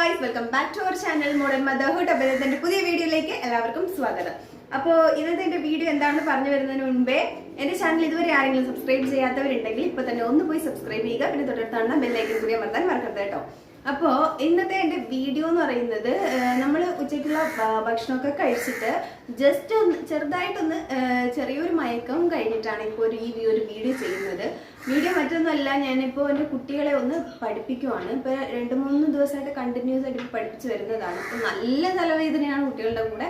guys, welcome back to our channel Modern Motherhood. അപ്പോൾ ഇതിന്റെ പുതിയ വീഡിയോയിലേക്ക് എല്ലാവർക്കും സ്വാഗതം. അപ്പോൾ ഇന്നത്തെ വീഡിയോ എന്താണെന്ന് പറഞ്ഞു വരുന്നതിന് മുൻപേ എന്റെ ചാനൽ ഇതുവരെ ആരെങ്കിലും സബ്സ്ക്രൈബ് ചെയ്യാത്തവരുണ്ടെങ്കിൽ ഇപ്പോൾ തന്നെ ഒന്ന് പോയി സബ്സ്ക്രൈബ് ചെയ്യുക. പിന്നെ തൊട്ടടുത്താണ് ബെൽ ഐക്കൺ കൂടി അമർത്താൻ മറക്കരുത് കേട്ടോ. അപ്പോൾ ഇന്നത്തെ എൻ്റെ വീഡിയോ എന്ന് പറയുന്നത് നമ്മൾ ഉച്ചയ്ക്കുള്ള ഭക്ഷണമൊക്കെ കഴിച്ചിട്ട് ജസ്റ്റ് ഒന്ന് ചെറുതായിട്ടൊന്ന് ചെറിയൊരു മയക്കം കഴിഞ്ഞിട്ടാണ് ഇപ്പോൾ ഈ ഒരു വീഡിയോ ചെയ്യുന്നത്. വീഡിയോ മറ്റൊന്നുമല്ല, ഞാനിപ്പോൾ എൻ്റെ കുട്ടികളെ ഒന്ന് പഠിപ്പിക്കുവാണ്. ഇപ്പോൾ 2-3 ദിവസമായിട്ട് കണ്ടിന്യൂസ് ആയിട്ട് പഠിപ്പിച്ച് വരുന്നതാണ്. അപ്പോൾ നല്ല തലവേദനയാണ് കുട്ടികളുടെ കൂടെ.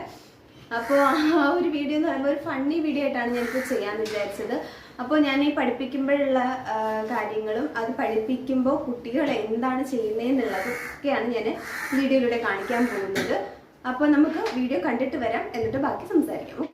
അപ്പോൾ ആ ഒരു വീഡിയോ എന്ന് പറയുമ്പോൾ ഒരു ഫണ്ണി വീഡിയോ ആയിട്ടാണ് ഞാനിപ്പോൾ ചെയ്യാമെന്ന് വിചാരിച്ചത്. അപ്പോൾ ഞാൻ ഈ പഠിപ്പിക്കുമ്പോഴുള്ള കാര്യങ്ങളും അത് പഠിപ്പിക്കുമ്പോൾ കുട്ടികൾ എന്താണ് ചെയ്യുന്നതെന്നുള്ളതൊക്കെയാണ് ഞാൻ വീഡിയോയിലൂടെ കാണിക്കാൻ പോകുന്നത്. അപ്പോൾ നമുക്ക് വീഡിയോ കണ്ടിട്ട് വരാം, എന്നിട്ട് ബാക്കി സംസാരിക്കാം.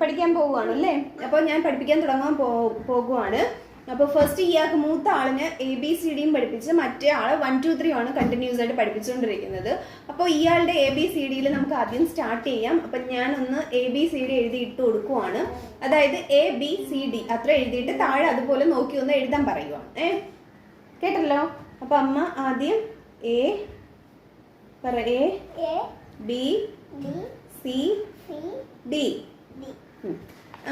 പഠിക്കാൻ പോകുവാണ് അല്ലേ. അപ്പോൾ ഞാൻ പഠിപ്പിക്കാൻ തുടങ്ങാൻ പോകുവാണ്. അപ്പോൾ ഫസ്റ്റ് ഇയാൾക്ക് മൂത്ത ആളിന് ABCDയും പഠിപ്പിച്ച് മറ്റേ ആൾ 1 2 3 ആണ് കണ്ടിന്യൂസ് ആയിട്ട് പഠിപ്പിച്ചുകൊണ്ടിരിക്കുന്നത്. അപ്പോൾ ഇയാളുടെ ABCDയിൽ നമുക്ക് ആദ്യം സ്റ്റാർട്ട് ചെയ്യാം. അപ്പം ഞാനൊന്ന് ABCD എഴുതി ഇട്ട് കൊടുക്കുവാണ്. അതായത് ABCD അത്ര എഴുതിയിട്ട് താഴെ അതുപോലെ നോക്കി ഒന്ന് എഴുതാൻ പറയുക. കേട്ടല്ലോ. അപ്പം അമ്മ ആദ്യം A B C D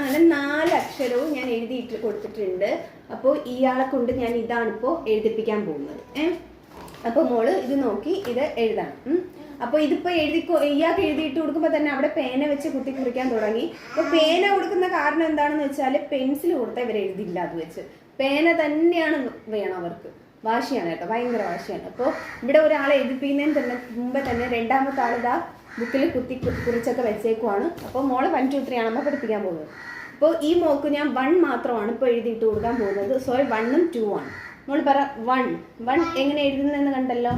അങ്ങനെ 4 അക്ഷരവും ഞാൻ എഴുതിയിട്ട് കൊടുത്തിട്ടുണ്ട്. അപ്പോൾ ഇയാളെ കൊണ്ട് ഞാൻ ഇതാണിപ്പോൾ എഴുതിപ്പിക്കാൻ പോകുന്നത്. അപ്പോൾ മോള് ഇത് നോക്കി ഇത് എഴുതണം. അപ്പോൾ ഇതിപ്പോൾ ഇയാൾക്ക് എഴുതിയിട്ട് കൊടുക്കുമ്പോൾ തന്നെ അവിടെ പേന വെച്ച് കുത്തി കുറിക്കാൻ തുടങ്ങി. അപ്പോൾ പേന കൊടുക്കുന്ന കാരണം എന്താണെന്ന് വെച്ചാൽ പെൻസിൽ കൊടുത്താൽ ഇവർ എഴുതില്ല. അത് വെച്ച് പേന തന്നെയാണ് വേണം അവർക്ക്. വാശിയാണ് കേട്ടോ, ഭയങ്കര വാശിയാണ്. അപ്പോൾ ഇവിടെ ഒരാളെ എഴുതിപ്പിക്കുന്നതിന് മുമ്പേ തന്നെ രണ്ടാമത്തെ ആളിതാ ബുക്കിൽ കുറിച്ചൊക്കെ വെച്ചേക്കുവാണ്. അപ്പോൾ മോള് 1 2 3 ആണ് അമ്മ പഠിപ്പിക്കാൻ പോകുന്നത്. അപ്പോൾ ഈ മോക്ക് ഞാൻ 1 മാത്രമാണ് ഇപ്പോൾ എഴുതിയിട്ട് കൊടുക്കാൻ പോകുന്നത്. സോറി, 1ഉം 2 ആണ്. മോള് പറ 1 എങ്ങനെ എഴുതുന്നതെന്ന് കണ്ടല്ലോ.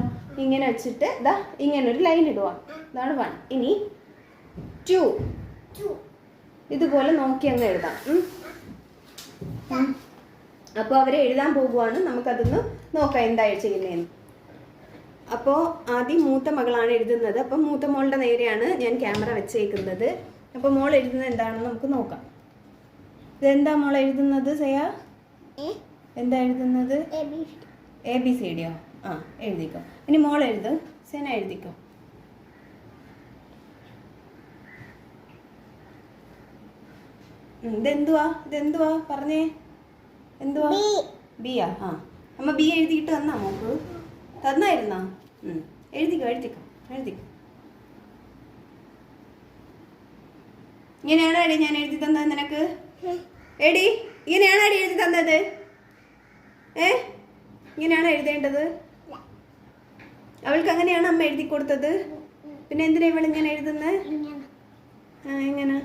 ഇങ്ങനെ വെച്ചിട്ട് ഇതാ ഇങ്ങനെ ഒരു ലൈൻ ഇടുക. ഇതാണ് 1. ഇനി 2 ഇതുപോലെ നോക്കി അങ്ങ് എഴുതാം. അപ്പോൾ അവരെ എഴുതാൻ പോകുവാണ്. നമുക്കതൊന്ന് നോക്കാം എന്താ ചെയ്യുന്നതെന്ന്. അപ്പോൾ ആദ്യം മൂത്ത മകളാണ് എഴുതുന്നത്. അപ്പം മൂത്ത മോളുടെ നേരെയാണ് ഞാൻ ക്യാമറ വെച്ചേക്കുന്നത്. അപ്പോൾ മോൾ എഴുതുന്നത് എന്താണെന്ന് നമുക്ക് നോക്കാം. ഇതെന്താ മോൾ എഴുതുന്നത് സയ? എന്താ എഴുതുന്നത്? ABCDയോ? എഴുതിക്കോ. ഇനി മോൾ എഴുത്. സെന എഴുതിക്കോ. ഇതെന്തുവാ പറഞ്ഞേ? എന്തുവാ? ബിയാ? അമ്മ B എഴുതിയിട്ട് തന്നാ മോക്ക്? തന്നായിരുന്നോ? എഴുതിക്കോ. ഇങ്ങനെയാണോ അടി ഞാൻ എഴുതി തന്നത് നിനക്ക്? എടി ഇങ്ങനെയാണോ അടി എഴുതി തന്നത്? ഇങ്ങനെയാണോ എഴുതേണ്ടത്? അവൾക്ക് അങ്ങനെയാണ് അമ്മ എഴുതി കൊടുത്തത്. പിന്നെ എന്തിനാ ഇവൾ ഇങ്ങനെ എഴുതുന്നത്? എങ്ങനെ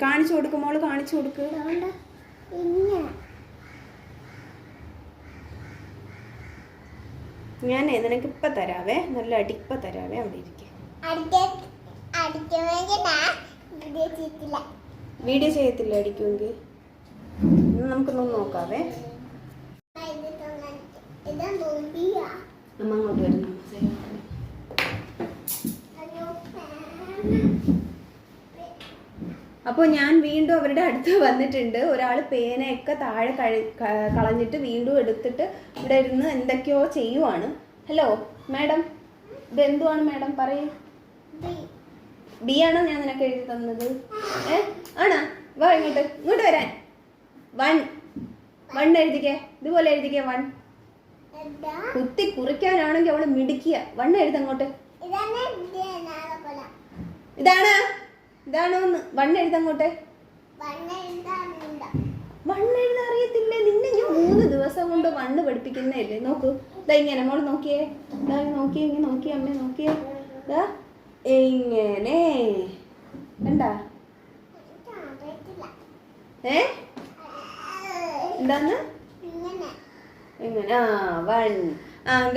കാണിച്ചു കൊടുക്കും മോള്? കാണിച്ചു കൊടുക്ക്. ഞാൻ നിനക്ക് ഇപ്പം തരാവേ, നല്ല അടിപ്പം തരാവേ. അവിടെ ഇരിക്കും. വീഡിയോ ചെയ്യത്തില്ല അടിക്കുമെങ്കിൽ. നമുക്കൊന്ന് നോക്കാവേ. അമ്മ അങ്ങോട്ട് വരുന്നു. അപ്പോൾ ഞാൻ വീണ്ടും അവരുടെ അടുത്ത് വന്നിട്ടുണ്ട്. ഒരാൾ പേനയൊക്കെ താഴെ കളഞ്ഞിട്ട് വീണ്ടും എടുത്തിട്ട് ഇവിടെ ഇരുന്ന് എന്തൊക്കെയോ ചെയ്യുവാണ്. ഹലോ മാഡം, ഇതെന്തുവാണ് മാഡം? പറയൂ. B ആണോ ഞാൻ നിനക്ക് എഴുതി തന്നത്? ആണോ? വാ ഇങ്ങോട്ട് വരാൻ. 1 എഴുതിക്കേ. ഇതുപോലെ എഴുതിക്കേ. 1 കുത്തി കുറിക്കാനാണെങ്കിൽ അവള് മിടിക്കുക. 1 എഴുതങ്ങോട്ട്. ഇതാണോന്ന് 1 എഴുതങ്ങോട്ടെ. 1 എഴുതാൻ അറിയത്തില്ലേ? നിന്നെ ഞാൻ 3 ദിവസം കൊണ്ട് 1 പഠിപ്പിക്കുന്നതല്ലേ. നോക്കൂ, ഇതാ ഇങ്ങനെ മോള് നോക്കിയേ. നോക്കിയേ അമ്മ നോക്കിയേ. ഇങ്ങനെ കണ്ടാ? എന്താന്ന്? ഇങ്ങനെ 1.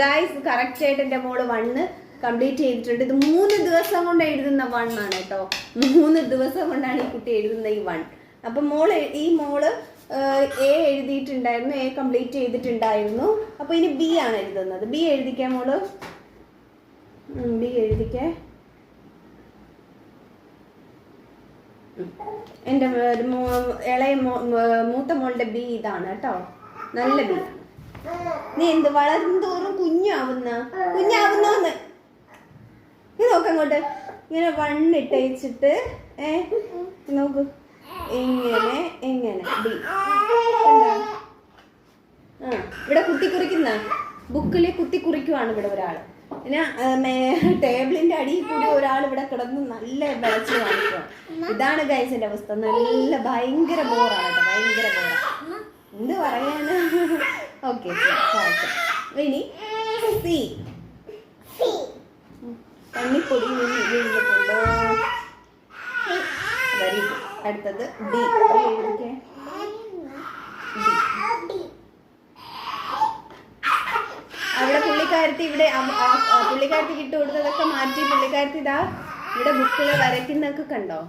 ഗായ്സ്, കറക്റ്റ് ആയിട്ട് എൻ്റെ മോള് 1 കംപ്ലീറ്റ് ചെയ്തിട്ടുണ്ട്. ഇത് 3 ദിവസം കൊണ്ട് എഴുതുന്ന 1 ആണ് കേട്ടോ. 3 ദിവസം കൊണ്ടാണ് ഈ കുട്ടി എഴുതുന്ന ഈ 1. അപ്പം ഈ മോള് എ എഴുതിയിട്ടുണ്ടായിരുന്നു, എ കംപ്ലീറ്റ് ചെയ്തിട്ടുണ്ടായിരുന്നു. അപ്പോൾ ഇനി ബി ആണ് എഴുതുന്നത്. ബി എഴുതിക്കാൻ മോള്, ബി എഴുതിക്കേ. എൻ്റെ ഇളയ മൂത്ത മോളുടെ ബി ഇതാണ് കേട്ടോ, നല്ല ബി. നീ എന്ത് വളർന്നോറും കുഞ്ഞാവുന്നോന്ന് നീ നോക്കങ്ങോട്ട്. ഇങ്ങനെ വണ്ണിട്ടയച്ചിട്ട് നോക്കൂ, എങ്ങനെ ബി. ഇവിടെ കുത്തിക്കുറിക്കുന്ന ബുക്കിൽ കുത്തിക്കുറിക്കുവാണ് ഇവിടെ ഒരാൾ. പിന്നെ ടേബിളിന്റെ അടിയിൽ കൂടി ഒരാൾ ഇവിടെ കിടന്ന് നല്ല വിളച്ച് കാണിക്കുക. ഇതാണ് ഗൈസിന്റെ അവസ്ഥ. നല്ല ഭയങ്കര ബോറാണ് കേട്ടോ, ഭയങ്കര ബോറാണ്. എന്ത് പറയാനാ. ഓക്കെ, ഇനി സി. കണ്ണിപ്പൊടി വീണിട്ടുണ്ടോ? Very good. അടുത്തത് ഡി. എഴുതിക്കേ. അവിടെ പുള്ളിക്കാരത്തി ഇവിടെ പുള്ളിക്കാരത്തിക്ക് ഇട്ട് കൊടുത്തതൊക്കെ മാറ്റി പുള്ളിക്കാരത്തി ഇതാ ഇവിടെ ബുക്കിൽ വരയ്ക്കുന്നതൊക്കെ കണ്ടോ.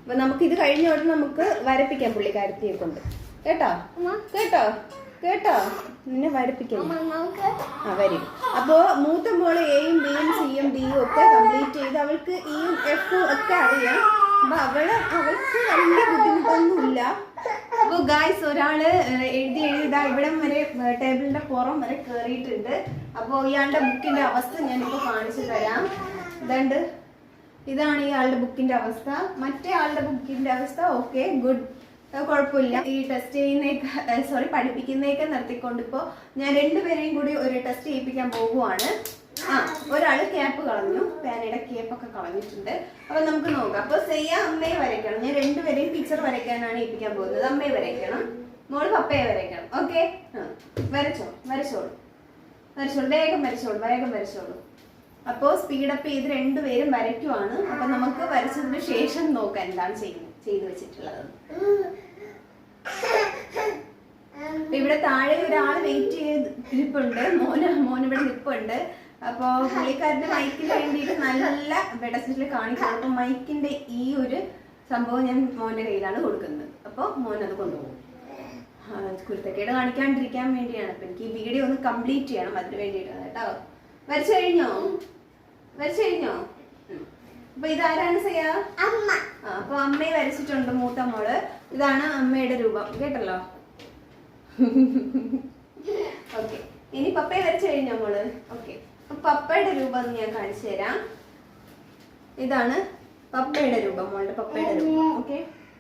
അപ്പൊ നമുക്ക് ഇത് കഴിഞ്ഞ ഉടനെ നമുക്ക് വരപ്പിക്കാം പുള്ളിക്കാരത്തിയെ കൊണ്ട്. കേട്ടോ കേട്ടോ കേട്ടോ, നിന്നെ വരപ്പിക്കാം. വരും. അപ്പോ മൂത്ത മോള് എയും ബിയും സിയും ഡിയും ഒക്കെ കംപ്ലീറ്റ് ചെയ്ത് അവൾക്ക് ഇയും എഫും ഒക്കെ അറിയാം. അപ്പൊ അവൾക്ക് വലിയ ബുദ്ധിമുട്ടൊന്നുമില്ല. അപ്പൊ ഗായ്സ്, ഒരാള് എഴുതാ ഇവിടം വരെ ടേബിളിന്റെ പുറം വരെ കേറിയിട്ടുണ്ട്. അപ്പൊ ഇയാളുടെ ബുക്കിന്റെ അവസ്ഥ ഞാനിപ്പോ കാണിച്ചു തരാം. ഇതാണ് ഇയാളുടെ ബുക്കിന്റെ അവസ്ഥ. മറ്റേ ആളുടെ ബുക്കിന്റെ അവസ്ഥ ഓക്കെ, ഗുഡ്, കുഴപ്പമില്ല. ഈ ടെസ്റ്റ് ചെയ്യുന്ന പഠിപ്പിക്കുന്നതൊക്കെ നിർത്തിക്കൊണ്ട് ഇപ്പോ ഞാൻ രണ്ടുപേരെയും കൂടി ഒരു ടെസ്റ്റ് ചെയ്യിപ്പിക്കാൻ പോകുവാണ്. ഒരാള് ക്യാപ്പ് കളഞ്ഞു, പേനയുടെ ക്യാപ്പൊക്കെ കളഞ്ഞിട്ടുണ്ട്. അപ്പൊ നമുക്ക് നോക്കാം. അപ്പൊ സെയ്യ അമ്മയെ വരയ്ക്കണം. ഞാൻ രണ്ടുപേരെയും പിക്ചർ വരയ്ക്കാനാണ് ഏൽപ്പിക്കാൻ പോകുന്നത്. അമ്മയെ വരയ്ക്കണം, മോള് പപ്പയെ വരയ്ക്കണം. ഓക്കെ, വരച്ചോളൂ, വേഗം വരച്ചോളൂ. അപ്പോ സ്പീഡപ്പ് ചെയ്ത് രണ്ടുപേരും വരയ്ക്കുവാണ്. അപ്പൊ നമുക്ക് വരച്ചതിന് ശേഷം നോക്കാം എന്താണ് ചെയ്തു വെച്ചിട്ടുള്ളത്. ഇവിടെ താഴെ ഒരാൾ വെയിറ്റ് ചെയ്ത് ഇരിപ്പുണ്ട്. മോൻ ഇവിടെ നിൽപ്പുണ്ട്. അപ്പൊ പുള്ളിക്കാരന്റെ മൈക്കിന് വേണ്ടിയിട്ട് നല്ല വെടസിൽ കാണിക്കണം. അപ്പൊ മൈക്കിന്റെ ഈ ഒരു സംഭവം ഞാൻ മോന്റെ കയ്യിലാണ് കൊടുക്കുന്നത്. അപ്പൊ മോൻ അത് കൊണ്ടുപോകും. കുരുത്തക്കേട് കാണിക്കാണ്ടിരിക്കാൻ വേണ്ടിയാണ്. അപ്പൊ എനിക്ക് ഈ വീഡിയോ ഒന്ന് കംപ്ലീറ്റ് ചെയ്യണം, അതിന് വേണ്ടിയിട്ടാണ് കേട്ടോ. വരച്ചു കഴിഞ്ഞോ? അപ്പൊ ഇതാരാണ് ചെയ്യാ? അമ്മ. അപ്പൊ അമ്മയെ വരച്ചിട്ടുണ്ട് മൂത്ത മോള്. ഇതാണ് അമ്മയുടെ രൂപം, കേട്ടല്ലോ. ഓക്കെ, ഇനി പപ്പയെ വരച്ചു കഴിഞ്ഞോ മോള്? ഓക്കെ, അപ്പൊ പപ്പയുടെ രൂപം ഞാൻ കാണിച്ചു തരാം. ഇതാണ് പപ്പയുടെ രൂപം, മോളുടെ പപ്പയുടെ രൂപം. ഓക്കെ,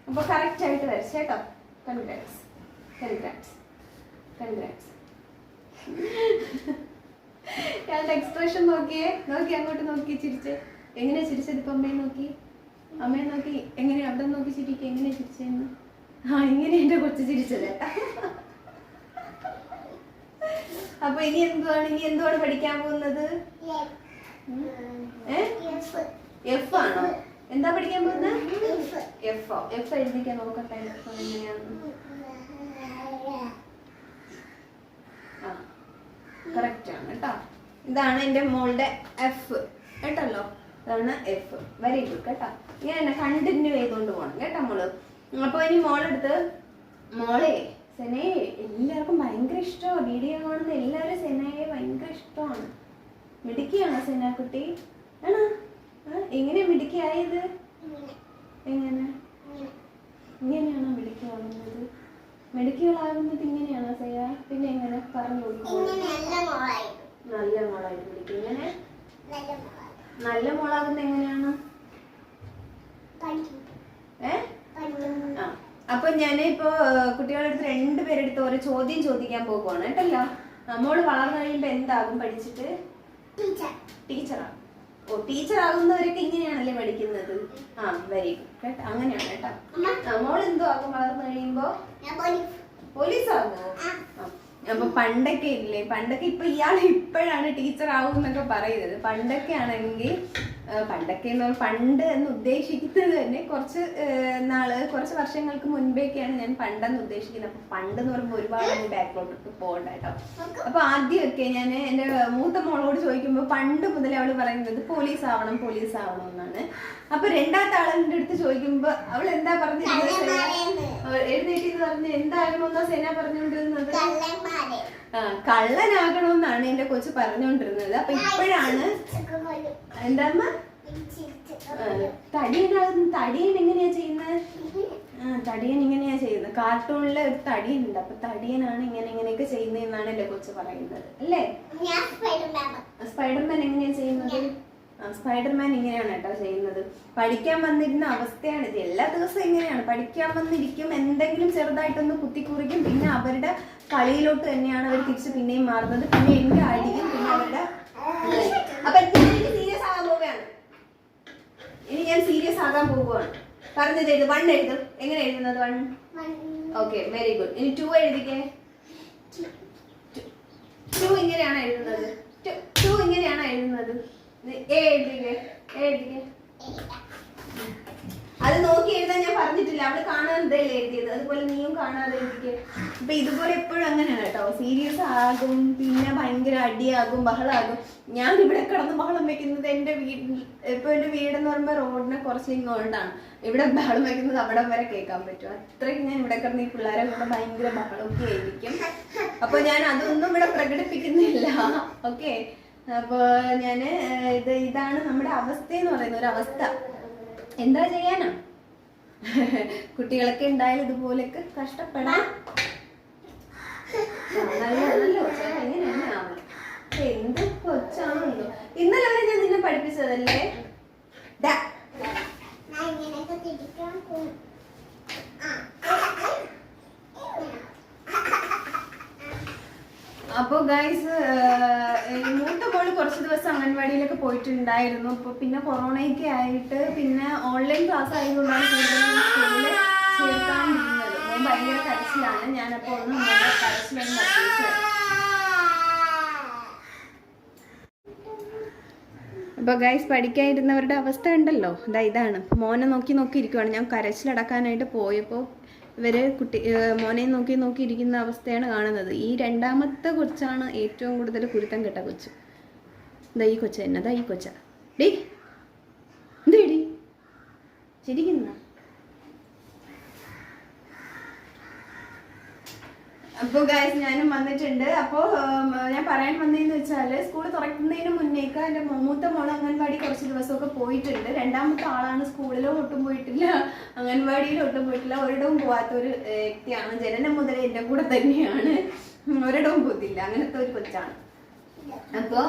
അപ്പൊ കറക്റ്റ് ആയിട്ട് വരച്ചേട്ടോ. കൺഗ്രാറ്റ്സ്. ഇയാളുടെ എക്സ്പ്രഷൻ നോക്കി അങ്ങോട്ട് നോക്കി ചിരിച്ചേ. എങ്ങനെയാ ചിരിച്ചത്? ഇപ്പൊ അമ്മയെ നോക്കി എങ്ങനെയാ അവിടെ നോക്കി ചിരിക്കുക? എങ്ങനെയാ ചിരിച്ചെന്ന്? ഇങ്ങനെ എന്റെ കൊച്ചു ചിരിച്ചത്. അപ്പൊ ഇനി എന്തുവാണ് പഠിക്കാൻ പോകുന്നത്? എഫ് ആണോ? എന്താ പഠിക്കാൻ പോകുന്നത്? എഫ് എഴുതിക്കാൻ നോക്കട്ടെ എങ്ങനെയാന്ന്. കറക്റ്റ് ആണ് കേട്ടോ. ഇതാണ് എന്റെ മോളുടെ എഫ് കേട്ടല്ലോ. ഇതാണ് എഫ്. വെരി ഗുഡ് കേട്ടോ. ഇങ്ങനെ തന്നെ കണ്ടിന്യൂ ചെയ്തുകൊണ്ട് പോകണം കേട്ടോ മോള്. അപ്പൊ ഇനി മോളെ സെനയെ എല്ലാവർക്കും ഭയങ്കര ഇഷ്ടമാണ്. വീഡിയോ കാണുന്ന എല്ലാവരും സെനയെ ഭയങ്കര ഇഷ്ടമാണ്. മിടുക്കിയാണോ സെന കുട്ടി? ആണോ? എങ്ങനെയാ മിടുക്കിയായത്? ഇങ്ങനെയാണോ മിടുക്കിയാകുന്നത്? മെഡിക്കുകളാകുന്നത് ഇങ്ങനെയാണോ സെയ? പിന്നെ എങ്ങനെ പറഞ്ഞു കൊടുക്കും? നല്ല മോളായിട്ട് വിളിക്കും. ഇങ്ങനെ നല്ല മോളാകുന്ന എങ്ങനെയാണ്? അപ്പൊ ഞാനിപ്പോ കുട്ടികളുടെ അടുത്ത് രണ്ടുപേരെടുത്ത് ഓരോ ചോദ്യം ചോദിക്കാൻ പോകുവാണ് കേട്ടല്ലോ. മോള് വളർന്നു കഴിയുമ്പോ എന്താകും പഠിച്ചിട്ട്? ടീച്ചറാകും. ടീച്ചർ ആകുന്നവരൊക്കെ ഇങ്ങനെയാണല്ലേ പഠിക്കുന്നത്? വെരി ഗുഡ് കേട്ടോ. അങ്ങനെയാണ് കേട്ടോ. മോൾ എന്തോ ആകും വളർന്നു കഴിയുമ്പോ? പോലീസ് ആകുമോ? അപ്പൊ പണ്ടൊക്കെ ഇപ്പൊ ഇയാൾ ഇപ്പോഴാണ് ടീച്ചർ ആവും എന്നൊക്കെ പറയുന്നത്. പണ്ടൊക്കെ ആണെങ്കിൽ പണ്ടൊക്കെ പണ്ട് എന്ന് ഉദ്ദേശിക്കുന്നത് തന്നെ കുറച്ച് വർഷങ്ങൾക്ക് മുൻപേക്കെയാണ് ഞാൻ പണ്ടെന്ന് ഉദ്ദേശിക്കുന്നത്. അപ്പൊ പണ്ട് എന്ന് പറയുമ്പോൾ ഒരുപാട് ബാക്കിലോട്ട് പോകണ്ട കേട്ടോ. അപ്പൊ ആദ്യമൊക്കെ ഞാൻ എൻ്റെ മൂത്ത മോളോട് ചോദിക്കുമ്പോൾ പണ്ട് മുതലേ അവള് പറയുന്നത് പോലീസ് ആവണം എന്നാണ്. അപ്പൊ രണ്ടാമത്തെ ആളിന്റെ അടുത്ത് ചോദിക്കുമ്പോ അവൾ എന്താ പറഞ്ഞിരുന്നത്? എഴുന്നേറ്റ് പറഞ്ഞ് എന്താകണമെന്നാ സേന പറഞ്ഞുകൊണ്ടിരുന്നത്? കള്ളനാകണമെന്നാണ് എന്റെ കൊച്ചു പറഞ്ഞുകൊണ്ടിരുന്നത്. അപ്പൊ ഇപ്പോഴാണ് എന്താ തടിയൻ എങ്ങനെയാ ചെയ്യുന്നത്? തടിയൻ ഇങ്ങനെയാ ചെയ്യുന്നത്. കാർട്ടൂണിലെ ഒരു തടിയനുണ്ട്. അപ്പൊ തടിയനാണ് ഇങ്ങനെയൊക്കെ ചെയ്യുന്നതെന്നാണ് എന്റെ കൊച്ചു പറയുന്നത് അല്ലേ? സ്പൈഡർമാൻ എങ്ങനെയാ ചെയ്യുന്നത്? സ്പൈഡർമാൻ ഇങ്ങനെയാണ് കേട്ടോ ചെയ്യുന്നത്. പഠിക്കാൻ വന്നിരുന്ന അവസ്ഥയാണ് ഇത്. എല്ലാ ദിവസവും ഇങ്ങനെയാണ്. പഠിക്കാൻ വന്നിരിക്കും, എന്തെങ്കിലും ചെറുതായിട്ടൊന്ന് കുത്തിക്കുറിക്കും, പിന്നെ അവരുടെ കളിയിലോട്ട് തന്നെയാണ് അവർ തിരിച്ച് പിന്നെയും മാറുന്നത്. പിന്നെ എന്റെ അടിയും, പിന്നെ അവരുടെ അപ്പൊ സീരിയസ് ആകാൻ പോവുകയാണ്. ഇനി ഞാൻ സീരിയസ് ആകാൻ പോവുകയാണ്. പറഞ്ഞത് എഴുത്. 1 എഴുതും. എങ്ങനെ എഴുതുന്നത്? 1. Okay, very good. ഇനി 2 എഴുതിക്കേ. 2 ഇങ്ങനെയാണ് എഴുതുന്നത്. 2 ഇങ്ങനെയാണ് എഴുതുന്നത്. എഴുതിക്കേ. അത് നോക്കി എഴുതാൻ ഞാൻ പറഞ്ഞിട്ടില്ല. അവള് കാണാതെയല്ലേ എഴുതിയത്, അതുപോലെ നീയും കാണാതെ എഴുതിക്കേ. അപ്പൊ ഇതുപോലെ എപ്പോഴും അങ്ങനെയാണ് കേട്ടോ. സീരിയസ് ആകും, പിന്നെ ഭയങ്കര അടിയാകും, ബഹളമാകും. ഞാൻ ഇവിടെ കിടന്ന് ബഹളം വെക്കുന്നത് എന്റെ വീട്ടിൽ. ഇപ്പൊ എന്റെ വീടെന്ന് പറയുമ്പോ റോഡിനെ കുറച്ച് ഇങ്ങോട്ടാണ്. ഇവിടെ ബഹളം വെക്കുന്നത് അവിടെ വരെ കേൾക്കാൻ പറ്റും. അത്രയ്ക്ക് ഞാൻ ഇവിടെ കിടന്ന് ഈ പിള്ളേരെ കൂടെ ഭയങ്കര ബഹളമൊക്കെ ആയിരിക്കും. അപ്പൊ ഞാൻ അതൊന്നും ഇവിടെ പ്രകടിപ്പിക്കുന്നില്ല. ഓക്കെ, അപ്പൊ ഞാന് ഇതാണ് നമ്മുടെ അവസ്ഥ എന്ന് പറയുന്ന ഒരു അവസ്ഥ. എന്താ ചെയ്യാനാ? കുട്ടികളൊക്കെ ഉണ്ടായാലും ഇതുപോലൊക്കെ കഷ്ടപ്പെടാം. എന്ത് കൊച്ചാണെന്നോ. ഇന്നലെ വരെ ഞാൻ നിന്നെ പഠിപ്പിച്ചതല്ലേ? അപ്പൊ ഗൈസ്, മൂത്ത മോള് കുറച്ച് ദിവസം അംഗൻവാടിയിലൊക്കെ പോയിട്ടുണ്ടായിരുന്നു. അപ്പൊ പിന്നെ കൊറോണയൊക്കെ ആയിട്ട് പിന്നെ ഓൺലൈൻ ക്ലാസ് ആയതുകൊണ്ടാണ് കൂടുതലും സ്കൂളിൽ ചേർക്കാണ്ടിരുന്നത്. മോൻ ഭയങ്കര കരച്ചിലാണ്. ഞാനപ്പോ ഒന്ന് കരച്ചിലൊന്നും നിർത്തിച്ചു. അപ്പൊ ഗൈസ്, പഠിക്കാതിരുന്നവരുടെ അവസ്ഥ ഉണ്ടല്ലോ, ഇതാണ്. മോനെ നോക്കി ഇരിക്കുവാണ്. ഞാൻ കരച്ചിലടക്കാനായിട്ട് പോയപ്പോൾ ഇവര് മോനെ നോക്കി ഇരിക്കുന്ന അവസ്ഥയാണ് കാണുന്നത്. ഈ രണ്ടാമത്തെ കൊച്ചാണ് ഏറ്റവും കൂടുതൽ കുരുത്തം കെട്ട കൊച്ച്. ഈ കൊച്ച തന്നെ, ഈ കൊച്ച. ഡേ എന്തേടി ശരിക്കുന്ന? അപ്പോൾ ഗൈസ്, ഞാനും വന്നിട്ടുണ്ട്. അപ്പോൾ ഞാൻ പറയാൻ വന്നതെന്ന് വെച്ചാൽ, സ്കൂൾ തുറക്കുന്നതിന് മുന്നേക്ക് എൻ്റെ മൂത്ത മോൾ അംഗൻവാടി കുറച്ച് ദിവസമൊക്കെ പോയിട്ടുണ്ട്. രണ്ടാമത്തെ ആളാണ് സ്കൂളിലും ഒട്ടും പോയിട്ടില്ല, അംഗൻവാടിയിലും ഒട്ടും പോയിട്ടില്ല. ഒരിടവും പോവാത്ത ഒരു വ്യക്തിയാണ്. ജനനം മുതലേ എൻ്റെ കൂടെ തന്നെയാണ്, ഒരിടവും പോയിട്ടില്ല. അങ്ങനത്തെ ഒരു കൊച്ചാണ്. അപ്പോൾ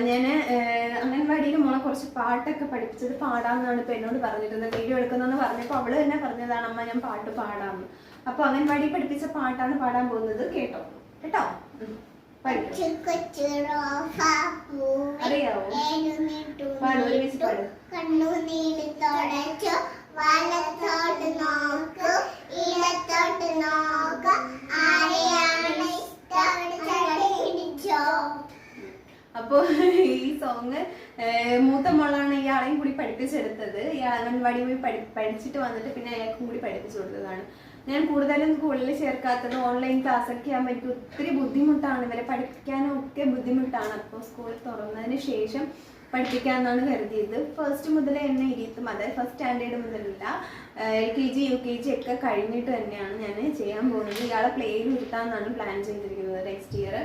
ഞാൻ അംഗൻവാടിയിൽ മോളെ കുറച്ച് പാട്ടൊക്കെ പഠിപ്പിച്ചത് പാടാമെന്നാണ് ഇപ്പോൾ എന്നോട് പറഞ്ഞിരുന്നത്. വീഡിയോ എടുക്കുന്നതെന്ന് പറഞ്ഞപ്പോൾ അവള് തന്നെ പറഞ്ഞതാണ്, അമ്മ ഞാൻ പാട്ട് പാടാമെന്ന്. അപ്പൊ അംഗൻവാടി പഠിപ്പിച്ച പാട്ടാണ് പാടാൻ പോകുന്നത്. കേട്ടോ? അറിയാവോ? പാട്, ഒരുമിച്ച് പാട്. അപ്പൊ ഈ സോങ് മൂത്ത മോളാണ് ഇയാളെയും കൂടി പഠിപ്പിച്ചെടുത്തത്. ഇയാൾ അംഗൻവാടി പോയി പഠിച്ചിട്ട് വന്നിട്ട് പിന്നെ അയാൾക്കും കൂടി പഠിപ്പിച്ചു കൊടുത്തതാണ്. ഞാൻ കൂടുതലും സ്കൂളിൽ ചേർക്കാത്തത് ഓൺലൈൻ ക്ലാസ് ഒക്കെ ആകുമ്പോൾ എനിക്ക് ഒത്തിരി ബുദ്ധിമുട്ടാണ്. ഇവരെ പഠിപ്പിക്കാനും ഒക്കെ ബുദ്ധിമുട്ടാണ്. അപ്പോൾ സ്കൂൾ തുറന്നതിന് ശേഷം പഠിപ്പിക്കാമെന്നാണ് കരുതിയത്. ഫസ്റ്റ് മുതലേ എന്നെ ഇരുത്തും. അതായത് ഫസ്റ്റ് സ്റ്റാൻഡേർഡ് മുതലല്ല, LKG UKG ഒക്കെ കഴിഞ്ഞിട്ട് തന്നെയാണ് ഞാൻ ചെയ്യാൻ പോകുന്നത്. ഇയാളെ പ്ലേയിൽ ഇരുത്താമെന്നാണ് പ്ലാൻ ചെയ്തിരിക്കുന്നത് നെക്സ്റ്റ് ഇയർ.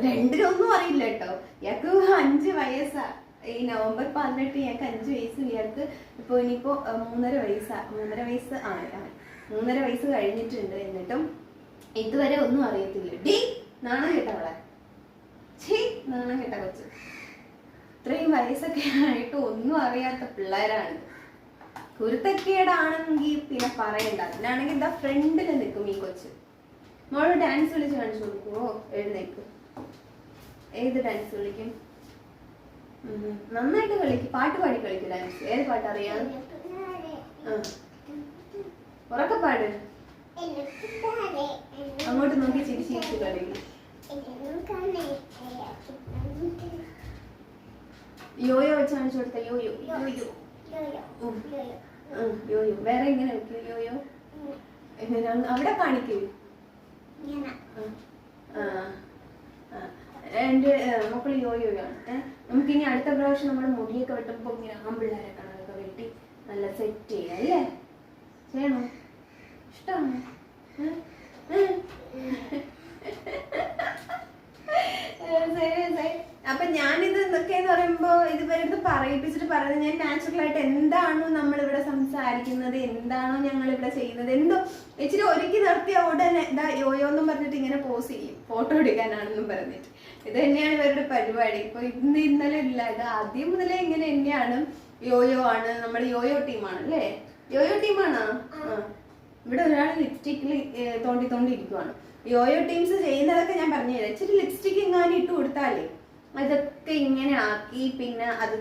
രണ്ടിലൊന്നും അറിയില്ല കേട്ടോ. ഇയാൾക്ക് 5 വയസ്സാ. ഈ നവംബർ 18 ഇയാൾക്ക് 5 വയസ്സ്. ഇയാൾക്ക് ഇപ്പോൾ ഇനിയിപ്പോൾ 3.5 വയസ്സ് 3.5 വയസ്സ് കഴിഞ്ഞിട്ടുണ്ട്. എന്നിട്ടും ഇതുവരെ ഒന്നും അറിയത്തില്ല. ഡി നാണം കേട്ടവളെ, നാണം കേട്ട കൊച്ച്. ഇത്രയും വയസ്സൊക്കെ ആയിട്ട് ഒന്നും അറിയാത്ത പിള്ളേരാണ്. കുരുത്തക്കേടാണെങ്കിൽ പിന്നെ പറയണ്ട. അതിനാണെങ്കിൽ എന്താ ഫ്രണ്ടിൽ നിൽക്കും ഈ കൊച്ച്. മോള് ഡാൻസ് വിളിച്ച് കാണിച്ചു കൊടുക്കുമോ? എഴുന്നേക്ക്. ഏത് ഡാൻസ് വിളിക്കും? നന്നായിട്ട് കളിക്കും. പാട്ട് പാടി കളിക്കും. ഡാൻസ് ഏത് പാട്ട് അറിയാം? ഉറക്കപ്പാട്. അങ്ങോട്ട് നോക്കി ചിരിച്ചിരിച്ച് കളിക്കും. യോയോ വെച്ച് കാണിച്ചു കൊടുത്ത യോയോ യോയോ യോയോ. വേറെ എങ്ങനെ വെക്കൂ യോയോ? അവിടെ കാണിക്കൂ. എൻ്റെ മക്കൾ യോയോയാണ്. നമുക്കിനി അടുത്ത പ്രാവശ്യം നമ്മുടെ മുടിയൊക്കെ വെട്ടുമ്പോൾ ഇങ്ങനെ ആമ്പിള്ളേരെ കണക്കൊക്കെ വെട്ടി നല്ല സെറ്റ് ചെയ്യാം അല്ലേ? ചെയ്യണോ? ഇഷ്ടമാണോ? അപ്പൊ ഞാനിത് എന്നൊക്കെയെന്ന് പറയുമ്പോ ഇതുവരെ പറയിപ്പിച്ചിട്ട് പറയുന്നത് ഞാൻ നാച്ചുറൽ ആയിട്ട് എന്താണോ നമ്മളിവിടെ സംസാരിക്കുന്നത്, എന്താണോ ഞങ്ങളിവിടെ ചെയ്യുന്നത്, എന്തോ ഇച്ചിരി ഒരുക്കി നിർത്തിയ ഉടനെ എന്താ യോയോ എന്നും പറഞ്ഞിട്ട് ഇങ്ങനെ പോസ് ചെയ്യും, ഫോട്ടോ എടുക്കാനാണെന്നും പറഞ്ഞിട്ട്. ഇത് തന്നെയാണ് ഇവരുടെ പരിപാടി. ഇപ്പൊ ഇന്നലെ ഇല്ല, ഇത് ആദ്യം മുതലേ ഇങ്ങനെ തന്നെയാണ്. യോയോ ആണ്, നമ്മൾ യോയോ ടീമാണ് അല്ലേ? യോയോ ടീമാണോ? ഇവിടെ ഒരാൾ ലിപ്സ്റ്റിക്കിൽ തോണ്ടി ഇരിക്കുവാണ്. യോയോ ടീംസ് ചെയ്യുന്നതൊക്കെ ഞാൻ പറഞ്ഞു തരാം. ഇച്ചിരി ലിപ്സ്റ്റിക് എങ്ങാനും ഇട്ട് കൊടുത്താലേ അതൊക്കെ ഇങ്ങനെ ആക്കി, പിന്നെ അത്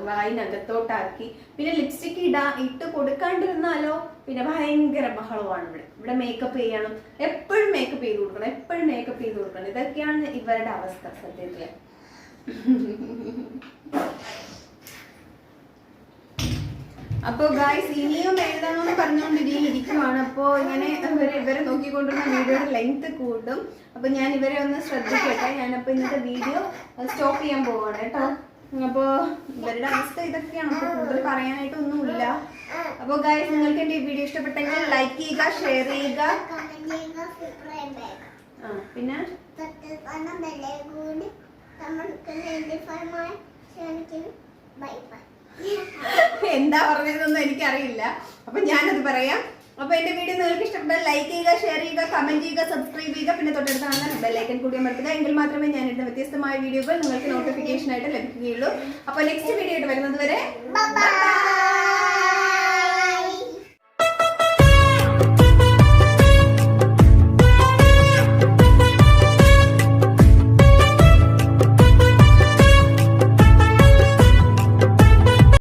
വായിനകത്തോട്ടാക്കി, പിന്നെ ലിപ്സ്റ്റിക് ഇട്ട് കൊടുക്കാണ്ടിരുന്നാലോ പിന്നെ ഭയങ്കര ബഹളമാണ്. ഇവിടെ മേക്കപ്പ് ചെയ്യണം, എപ്പോഴും മേക്കപ്പ് ചെയ്ത് കൊടുക്കണം, എപ്പോഴും മേക്കപ്പ് ചെയ്ത് കൊടുക്കണം. ഇതൊക്കെയാണ് ഇവരുടെ അവസ്ഥ സത്യത്തില്. അപ്പോൾ ഗായ്സ് ഇനിയും എഴുതണമെന്ന് പറഞ്ഞുകൊണ്ട് ഇരിക്കുവാണ്. അപ്പോൾ ഇങ്ങനെ ഇവരെ നോക്കിക്കൊണ്ടിരുന്ന വീഡിയോയുടെ ലെങ്ത് കൂടും. അപ്പോൾ ഞാൻ ഇവരെ ഒന്ന് ശ്രദ്ധിക്കട്ടെ. ഞാനപ്പോൾ ഇന്നത്തെ വീഡിയോ സ്റ്റോപ്പ് ചെയ്യാൻ പോവാണ് കേട്ടോ. അപ്പോൾ ഇവരുടെ അവസ്ഥ ഇതൊക്കെയാണ്. അപ്പോൾ കൂടുതൽ പറയാനായിട്ടൊന്നുമില്ല. അപ്പോൾ ഗായ്സ് നിങ്ങൾക്ക് എൻ്റെ ഈ വീഡിയോ ഇഷ്ടപ്പെട്ടെങ്കിൽ ലൈക്ക് ചെയ്യുക, ഷെയർ ചെയ്യുക, പിന്നെ എന്താ പറഞ്ഞതെന്നൊന്നും എനിക്കറിയില്ല. അപ്പൊ ഞാനത് പറയാം. അപ്പൊ എന്റെ വീഡിയോ നിങ്ങൾക്ക് ഇഷ്ടപ്പെട്ടാൽ ലൈക്ക് ചെയ്യുക, ഷെയർ ചെയ്യുക, കമന്റ് ചെയ്യുക, സബ്സ്ക്രൈബ് ചെയ്യുക, പിന്നെ തൊട്ടടുത്ത് കാണുന്ന ബെല്ലൈക്കൻ കൂടി അമർത്തുക. എങ്കിൽ മാത്രമേ ഞാൻ ഇടുന്ന വ്യത്യസ്തമായ വീഡിയോകൾ നിങ്ങൾക്ക് നോട്ടിഫിക്കേഷൻ ആയിട്ട് ലഭിക്കുകയുള്ളൂ. അപ്പൊ നെക്സ്റ്റ് വീഡിയോ ആയിട്ട് വരുന്നത് വരെ ബൈ.